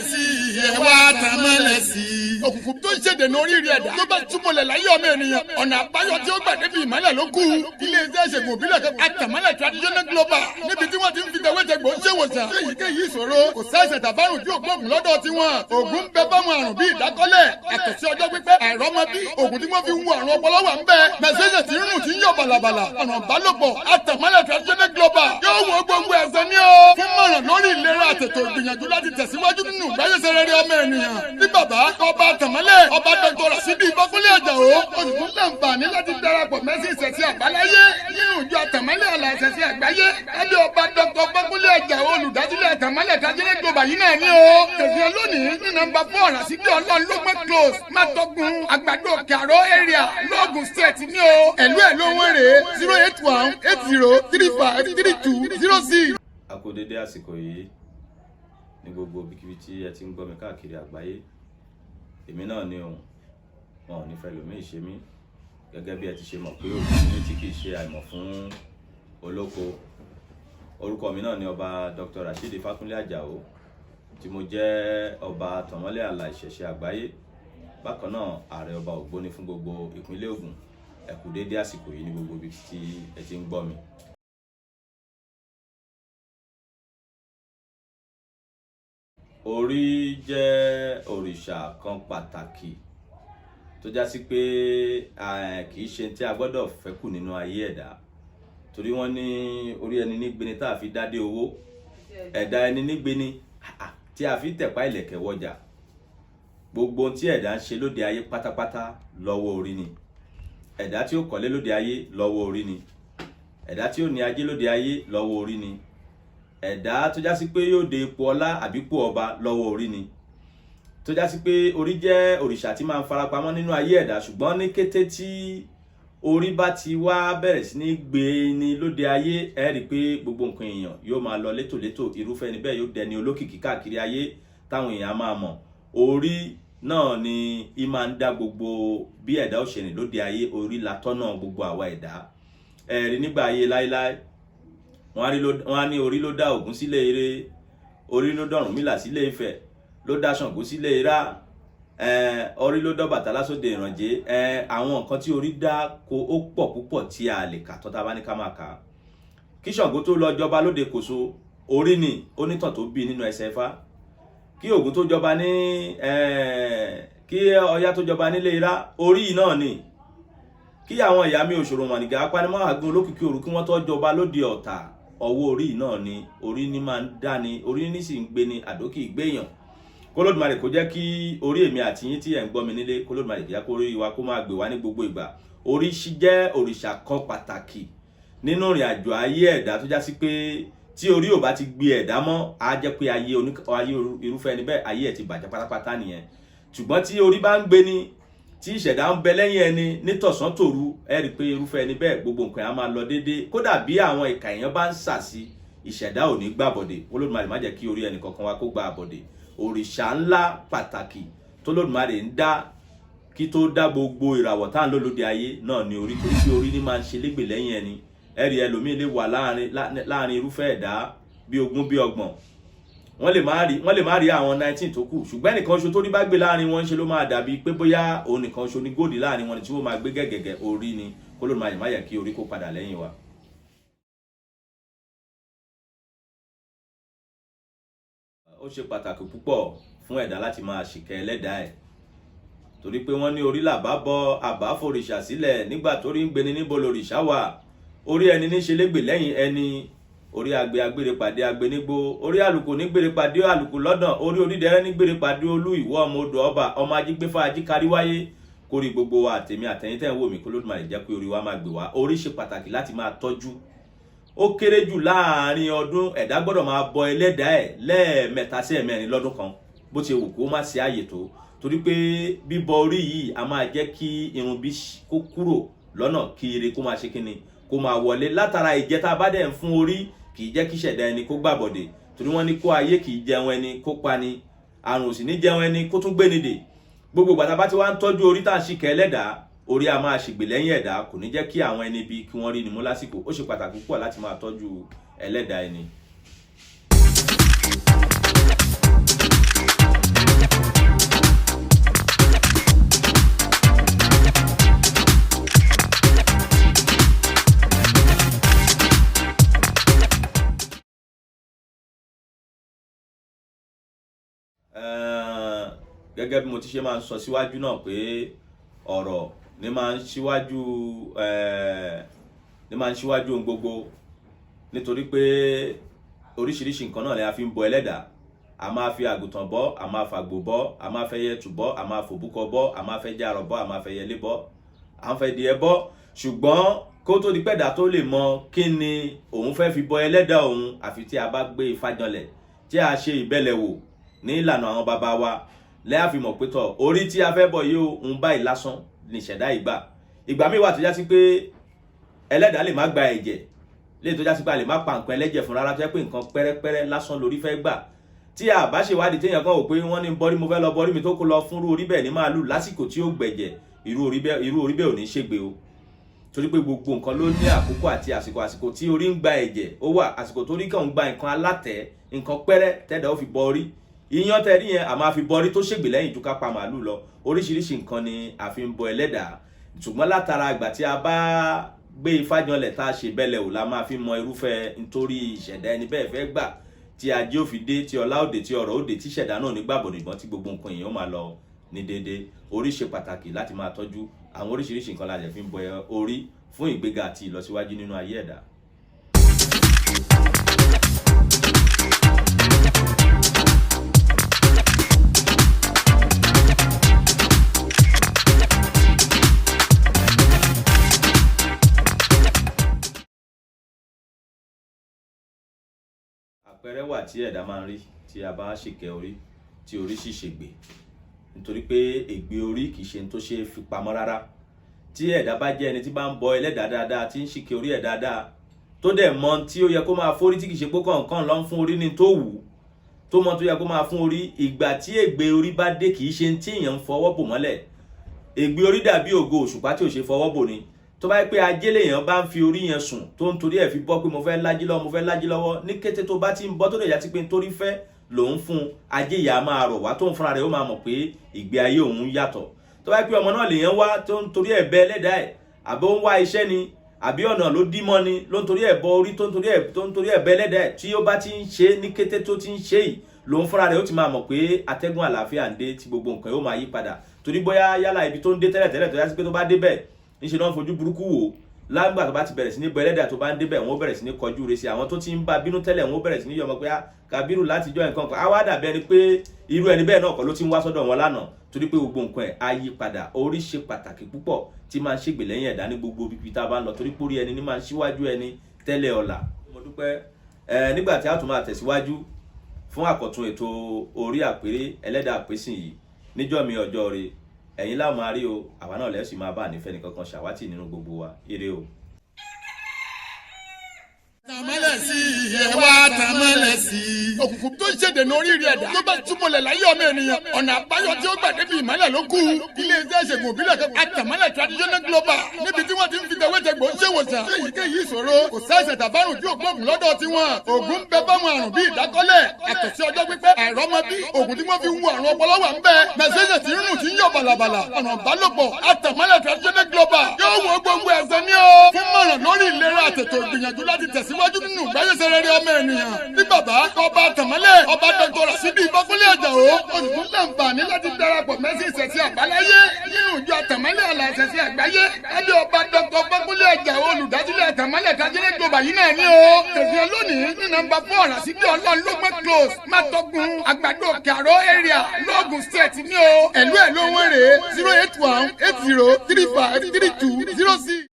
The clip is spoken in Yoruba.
sí ẹ wá tàn mọ́lẹ̀ sí. òkùnkùn tó ń ṣèdè ní oríire ẹ̀dá tó bá túmọ̀lẹ̀ láyé ọmọ ènìyàn ọ̀nà àbáyọ tí ó gbà débi ìmọ́lẹ̀ ló kù. ilé iṣẹ́ ìṣègùn òbílẹ̀ kan àtàmọ́lẹ̀ traditional global níbi tí wọ́n ti ń fi tẹ̀wétẹ̀gbò ń ṣèwòsàn. èyíkéyìí ìṣòro kò sáìsẹ̀ tàbárùn tí ò gbóògùn lọ́dọ̀ tiwọn. ògùn ń bẹ fáwọn àrùn bíi ìdákọ́lẹ̀ àtọ̀sí ọjọ́ pípẹ́ àìrọ́mọbí ògùn tí wọ́n fi ń wo àrùn ọpọlọ wà ń bẹ. mẹ̀sẹ̀sẹ̀ tí ń rùn tí ń yọ bàlàbàlà ọ̀nà ìbálòpọ̀ àtàmọ́lẹ̀ traditional global yóò wo gbogbo ẹ̀sẹ̀ ní o. fún mọ̀ràn lórí ìlera àtètò ìgbìyànjú láti tẹ̀síwájú nínú ìgbáyéṣẹ́ rere ọmọ ènìyàn. ní bàbá ọba àtàmọ́lẹ̀ ọba dr rasidi ìbọ́kúnlé àjàó olùkún láǹfààní láti darapọ̀ mẹ́sì ìṣẹ̀sí àbáláyé nínú ìjọ àtàmọ́lẹ̀ àlà ìṣẹ̀sí àgbáyé ẹbí ọba dr ìbọ́kúnlé àjàó olùdásílẹ̀ àtàmọ́lẹ̀ traditional global yìí náà ní o. tẹ̀síọ́ lónìí ní nọ́mbà 4 rasidi ọlọ́ọ̀lọ́gbọ̀n close mátọ́gun àgbàdo kàró area lọ́gùn state ní o. ẹ̀lú ẹ̀ ló wọ́n rè 08180353206. a kú dédé àsìkò yìí ní gbogbo ibikíbi tí ẹ ti ń gbọ́ mi káàkiri àgbáyé. èmi náà ni òun wọn ò ní fẹ́ lómi ìṣe mí gẹ́gẹ́ bí ẹ ti ṣe mọ̀ pé òkú ní tí kìí ṣe àìmọ̀ fún olóko. orúkọ mi náà ni ọba Dr. Rasheed Fákúnlé Àjàó tí mo jẹ́ ọba Àtàmọ́lẹ̀ àlà ìṣẹ̀ṣe àgbáyé, bákan náà ààrẹ ọba Ògbóni fún gbogbo ìpínlẹ̀ Ògùn. ẹ kú dédé àsìkò yìí ní gbogbo ibi tí ẹ ti ń gbọ́ mi. Orí jẹ́ òrìṣà kan pàtàkì tó já sí pé kìí ṣe tí a gbọ́dọ̀ fẹ́ kù nínú ayé ẹ̀dá, torí wọ́n ní orí ẹni nígbeni tá a fi dádé owó, ẹ̀dá ẹni nígbeni tí a fi tẹ̀pá ìlẹ̀kẹ̀ wọjà. gbogbo tí ẹ̀dá ń ṣe lóde ayé pátápátá lọ́wọ́ orí ni. ẹ̀dá tí ó kọ́lé lóde ayé lọ́wọ́ orí ni. ẹ̀dá tí ó ní ajé lóde ayé lọ́wọ́ orí ni. ẹ̀dá tó já sí pé yóò dé ipò ọlá àbí ipò ọba lọ́wọ́ orí ni. tó já sí pé orí jẹ́ òrìṣà tí máa ń farapamọ́ nínú ayé ẹ̀dá, ṣùgbọ́n ní kété tí orí bá ti wá bẹ̀rẹ̀ sí ní gbé ni lóde ayé, ẹ rí i pé gbogbo nǹkan èèyàn yóò máa lọ létòlétò. irúfẹ́ ni bẹ́ẹ̀ yóò dẹni olókìkí káàkiri ayé táwọn èèyàn máa mọ̀. orí náà ni í máa ń dá gbogbo bí ẹ̀dá ó ṣe rìn lóde ayé. orí la tọ́nà gbogbo àwa ẹ̀dá. ẹ̀rí nígbà ayé láéláé wọ́n á ní orí ló dá Ògún sílé Ire, orí ló dá Ọ̀rúnmìlà sílé Ifẹ̀, ló dá Ṣàngó sílé Irá, orí ló dá Ọbàtálá sóde Ìrànjẹ́. àwọn nǹkan tí orí dá kó ó pọ̀ púpọ̀ tí a lè kà tọ́ta bá ní ká máa kà á. kí Ṣàngó tó lọ jọba lóde Kòso, orí ni onítàn tó bí nínú ẹsẹ̀ Ifá. kí Ògún tó jọba ní kí Ọya tó jọba nílé Irá, orí náà ni. kí àwọn ìyá mi òṣòro mọ̀nìgà apanimọ́ àgún olókìkí òru kí wọ́n tó jọba lóde Ọ̀tà, ọwọ́ orí náà ni. orí ní máa ń dání, orí ní sì ń gbé ní àdókì ìgbéyàn. kólódùmarè kó jẹ́ kí orí èmi àti yín tí ẹ̀ ń gbọ́ mi nílé, kólódùmarè jẹ́ kó rí wa kó máa gbé wa ní gbogbo ìgbà. orí jẹ́ òrìṣà kan pàtàkì nínú ìrìn àjò ayé ẹ̀dá, tó já sí pé tí orí ò bá ti gbé ẹ̀dá mọ́, á jẹ́ pé ayé irúfẹ́ ẹni bẹ́ẹ̀ ayé ẹ̀ ti bàjẹ́ pátápátá nìyẹn. ṣùgbọ́n tí orí bá ń gbé ni, tí ìṣẹ̀dá ń bẹ lẹ́yìn ẹni nítọ̀sán tòru, ẹ rí i pé irúfẹ́ ẹni bẹ́ẹ̀ gbogbo nǹkan á máa lọ déédéé. kódà bí àwọn ìkà èèyàn bá ń sàsí, ìṣẹ̀dá ò ní gbàbọ̀dè. Olódùmarè má jẹ́ kí orí ẹnì kankan wa kó gba àbọ̀dè. òrìṣà ńlá pàtàkì tó Olódùmarè ń dá kí tó dá gbogbo ìràwọ̀ tá à ń lò lóde ayé náà ni orí, torí pé orí ní máa ń ṣe légbè lẹ́yìn ẹni. ẹ rí ẹlòmíín lè wà láàrin irúfẹ́ ẹ̀dá bí 20 bí 30. wọ́n lè má rí àwọn 19 tó kù, ṣùgbọ́n ẹnìkan ṣo tó rí bá gbé láàrin wọn ṣe ló máa dàbí pé bóyá òun nìkan ṣo ní góòdì láàrin wọn tí wọ́n máa gbé gẹ́gẹ́gẹ́. orí ni. k'Olódùmarè má yẹ kí orí kó padà lẹ́yìn wa. ó ṣe pàtàkì púpọ̀ fún ẹ̀dá láti máa ṣìkẹ́ ẹlẹ́dàá ẹ̀, torí pé wọ́n ní orí làbá bọ àbá forìṣà sílẹ̀. nígbà torí ń gbeni níbo lòrìṣà wà, orí ẹni ní ṣe légbè lẹ́yìn ẹni. orí agbe agbére pàdé agbe nígbó, orí àlùkò nígbèrè pàdé àlùkò lọ́dàn, orí onídẹ̀rẹ́ nígbèrè pàdé olú ìwọ ọmọ odò ọba, ọmọ ajígbéfà ajíkárí wáyé. kórì gbogbo wa àtèmi àtẹ̀yin tẹ́ ń wò mí, k'Olódùmarè jẹ́ pé orí wa máa gbé wa. orí ṣe pàtàkì láti máa tọ́jú. ó kéré jù láàrin ọdún ẹ̀dá gbọ́dọ̀ máa bọ ẹlẹ́dàá ẹ̀ lẹ́ẹ̀mẹ́ta sí ẹ̀mẹ́rin lọ́dún kan, bó ti wù kó má sí ààyè tó. torí pé bíbọ orí yìí a máa jẹ́ kí irun bí kó kúrò lọ́nà, kí ire kó máa ṣe kíni kó máa wọlé. látara ìjẹta bá dẹ̀ ń fún orí, kì í jẹ́ kí ṣẹ̀dá ẹni kó gbàbọ̀dè, torí wọ́n ní kó ayé kì í jẹun ẹni kó pani, àrùn ò sì ní jẹun ẹni kó tún gbéni dè. gbogbo ìgbà bá ti wá ń tọ́jú orí tá à ń ṣìkẹ́ ẹlẹ́dàá, orí a máa ṣègbè lẹ́yìn ẹ̀dá, kò ní jẹ́ kí àwọn ẹni bí kí wọ́n rí ni mú lásìkò. ó ṣe pàtàkì púpọ̀ láti máa tọ́jú ẹlẹ́dàá ẹni. gẹ́gẹ́ bí mo ti ṣe máa ń sọ síwájú náà pé ọ̀rọ̀ ní máa ń ṣíwájú ohun gbogbo, nítorí pé oríṣiríṣi nǹkan náà ni a fi ń bọ ẹlẹ́dàá. A máa fi àgùntàn bọ́, a máa fàgbò bọ́, a máa fẹ́ yẹtù bọ́, a máa fòbúkọ bọ́, a máa fẹ́ járọ bọ́, a máa fẹ́ yẹlé bọ́, a fẹ́ díẹ̀ bọ́. Ṣùgbọ́n kó tó di pẹ́dà tó lè mọ kí ni òun fẹ́ fi bọ ẹlẹ́dàá òun, àfi tí a bá gbé Ifá janlẹ̀ tí a ṣe ìbẹ̀lẹ̀ wò ní ìlànà àwọn bàbá wa, lẹ́yà fi mọ̀ pé tọ̀ orí tí a fẹ́ bọ̀ yóò ń báyìí lásán ní ìṣẹ̀dá ìgbà míì wà tó já sí pé ẹlẹ́dàá lè má gba ẹ̀jẹ̀, lè tó já sí pé a lè má pa nǹkan ẹlẹ́jẹ̀ fún rárá, tó jẹ́ pé nǹkan pẹ́rẹ́pẹ́rẹ́ lásán lórí fẹ́ gbà. Tí a bá ṣèwádìí téèyàn kan wò pé wọ́n ní bọ́rí mo fẹ́ lọ bọ́rí mi tó kó lọ fúnrú orí bẹ́ẹ̀ ní màálù lásìkò tí ó gbẹ̀jẹ̀, irú orí bẹ́ẹ̀ ò ní ṣègbè o. Torí pé gbogbo nǹkan ló ní àkókò àti àsìkò tí orí ń gba ẹ̀jẹ̀ ó wà, àsìkò tó rí kàn ń gba nǹkan alátẹ̀, nǹkan pẹ́rẹ́ tẹ́dà ó fi bọ orí. Iyán tẹ́rí yẹn a máa fi bọ orí tó ṣègbè lẹ́yìn tó ká pa màálù lọ. Oríṣiríṣi nǹkan ni a fi ń bọ ẹlẹ́dàá. Ṣùgbọ́n látara ìgbà tí a bá gbé Ifá janlẹ̀ tá a ṣe bẹ́lẹ̀ ò la máa fi mọ irúfẹ́ nítorí ìṣẹ̀dá ẹni bẹ́ẹ̀ fẹ́ gbà, tí ajé ò fi dé, tí ọlá òde, tí ọrọ̀ òde, tí ìṣẹ̀dá náà nígbàgbọ́ nìgbọ́n tí gbogbo nǹkan èèyàn máa lọ ní déédéé. Orí ṣe pàtàkì láti máa tọ́jú. Àwọn oríṣiríṣi nǹkan la jẹ́ fi ń bọ orí fún ìgbéga àti ìlọsíwájú nínú ayé ẹ̀dá. Àpẹẹrẹ wà tí ẹ̀dá máa ń rí tí a bá ṣèkẹ́ orí, tí orí sì ṣègbè, nítorí pé ègbé orí kìí ṣe tó ṣe fi pamọ́ rárá. Tí ẹ̀dá bá jẹ́ ẹni tí bá ń bọ ẹlẹ́dàá dáadáa, tí ń ṣìkẹ́ orí ẹ̀ dáadáa, tó dẹ̀ mọ̀ tí ó yẹ kó máa fórí, tí kìí ṣe pé kọ̀ọ̀kan lọ ń fún orí ní tó wù, tó mọ̀ tó yẹ kó máa fún orí. Ìgbà tí ègbé orí bá dé kìí ṣe tí èèyàn ń fọwọ́ bò mọ́lẹ̀. Ègbé orí dàbí ògo òṣùpá tí ò ṣe fọwọ́ bò ni. Tó bá yẹ pé ajé lèèyàn bá ń fi orí yẹn sùn tó ń torí ẹ̀ fi bọ́ pé mo fẹ́ lájí lọ́wọ́, ní kété tó bá ti ń bọ́ tó lè yá sí pé nítorí fẹ́ lòun fún ajé ìyá máa rọ̀ wá, tó ń fúnra rẹ̀ ó máa mọ̀ pé ìgbé ayé òun yàtọ̀. Tó bá yẹ pé ọmọ náà lèèyàn wá tó ń torí ẹ̀ bẹ ẹlẹ́dàá ẹ̀, àbí ó ń wá iṣẹ́ ni, àbí ọ̀nà ló dí mọ́ ni, ló ń torí ẹ̀ bọ orí, tó ń torí ẹ̀ bẹ ẹlẹ́dàá ẹ̀, tí ó bá ti ń ṣe ní kété tó ti ń ṣe yìí, lòun fúnra rẹ̀ ó ti máa mọ̀ pé atẹ́gùn àlàáfíà ń dé, tí gbogbo nǹkan yóò máa yí padà. Torí bóyá yálà ibi tó ń dé tẹ́lẹ̀ tó yá sí pé tó bá débẹ̀ níṣe náà fojú burúkú wò, lágbà tó bá ti bẹ̀rẹ̀ sí ní bọ ẹlẹ́dàá tó bá ń débẹ̀, wọ́n bẹ̀rẹ̀ sí ní kọjú rẹ̀ sí àwọn tó ti ń bá bínú tẹ́lẹ̀, wọ́n bẹ̀rẹ̀ sí ní yọmọ pé Kábírù láti jọ nǹkan kan. A wá dàbí ẹni pé irú ẹni bẹ́ẹ̀ náà kọ́ ló ti ń wá sọ́dọ̀ wọn lánàá, torí pé gbogbo nǹkan ẹ̀ á yí padà. Orí ṣe pàtàkì púpọ̀ tí máa ń ṣègbè lẹ́yìn ẹ̀dá ní gbogbo ibi tá a bá ń lọ, torí pé orí ẹni ní máa ń ṣíwájú ẹni tẹ́lẹ̀ ọ̀la. Mo dúpẹ́ nígbà tí a tún máa tẹ̀síwájú fún àkọ́tún ètò orí àpérè ẹlẹ́dàá àpésìn yìí níjọ́ mi ọjọ́ rẹ̀, ẹ̀yin láwọn máa rí o, àwa náà lẹ́sìn máa bá nífẹ̀ẹ́ nìkankan ṣàwátì nínú gbogbo wa. Ire o. Tàmálẹ̀ sí ẹ̀wá tàmálẹ̀ sí. Òkùnkùn tó ń ṣèdènà oríire ẹ̀dá tó bá túmọ̀lẹ̀ láyé ọmọ ènìyàn. Ọ̀nà àbáyọ tí ó gbà débi ìmọ́lẹ̀ ló kù. Ilé-iṣẹ́ ìṣègùn òbílẹ̀ kan Àtàmálẹ̀ Traditional Global níbi tí wọ́n ti ń fi tẹ̀wétẹ̀gbò ń ṣèwòsàn. Èyíkéyìí ìṣòro kò sáìsẹ̀ tàbárùn tí ò gbóògùn lọ́dọ̀ tiwọn. Ògùn ń bẹ fáwọn àrùn bíi ìdákọ́lẹ̀, àtọ̀sí ọjọ́ pípẹ́, àìrọ́mọbí. Ògùn tí wọ́n fi ń wo àrùn ọpọlọ wà ń bẹ. Mẹ̀sẹ̀sẹ̀ tí ń rùn tí ń yọ̀ bàlàbàlà. Ọ̀nà ìbálòpọ̀ Àtàmálẹ̀ Traditional Global yóò wọ gbogbo ẹ̀sẹ̀ ní o. Fún mọ̀ràn lórí ìlera àtètò ìgbìyànjú láti tẹ̀síwájú nínú ìgbáyé rere ọmọ ènìyàn. Ní bàbá ọba Àtàmálẹ̀ ọba Dr. Rasidi Ìbákúnlé Àjàó olùkún láǹfààní láti darapọ̀ mẹ́sì ìṣẹ̀sí àbáláyé nínú ìjọ Àtàmálẹ̀ àlà ìṣẹ̀sí àgbáyé. Ẹbí ọba Dr. Ìbákúnlé Àjàó olùdásílẹ̀ Àtàmálẹ̀ Traditional Global yìí náà ní o. Tẹ̀síọ́ lónìí ní nọ́mbà 4 Rasidi Ọlọ́ọ̀lọ́gbọ̀n close Mátọ́gun Àgbàdo Kàró area lóògùn state ní o. Ẹ̀lú ẹ̀ ló ń wẹ̀rẹ̀ 08180353206.